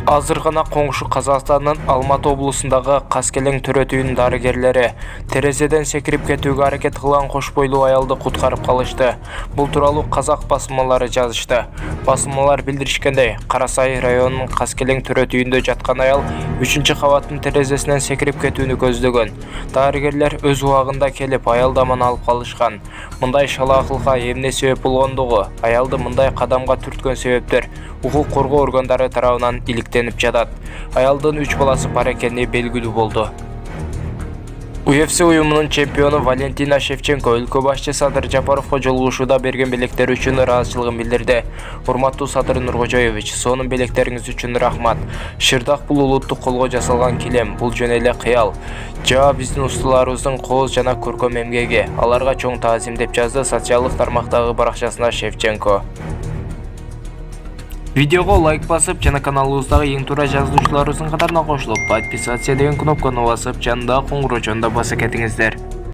Азыр гана коңшу Казакстандын Алматы облусундагы Каскелең төрөтүүнүн дарыгерлери терезеден секирип кетүүгө аракет кылган кош бойлуу аялды куткарып калышты. Бул тууралуу казак басылмалары жазышты. Басылмалар билдиришкендей, Карасай районунун Каскелең төрөтүүндө жаткан аял 3-кабаттын терезесинен секирип кетүүнү көздөгөн. Дарыгерлер өз убагында келип аялды аман алып калышкан. Мындай шала акылга эмне себеп болгондугу, аялды мындай кадамга түрткөн себептер укук коргоо органдары тарабынан иликтенип жатат. Аялдын 3 баласы бар экени белгилүү болду. UFC уюмунун чемпиону Валентина Шевченко өлкө башчы Садыр Жапаровго жолугушууда берген белектери үчүн ыраазычылыгын билдирди. Урматтуу Садыр Нуркожоевич, сонун белектериңиз үчүн рахмат. Шырдак бул улуттук колго жасалган килем, бул жөн эле кыял. Жаа биздин устуларыбыздын кооз жана көркөм эмгеги. Аларга чоң таазим деп жазды социалдык тармактагы баракчасына Шевченко. Видеого лайк басып, жана каналыбыздагы эң туура жазылуучуларыбыздын катарына кошулуп, подписация деген кнопканы басып, жанындагы коңгуроо чонуна баса кетиңиздер.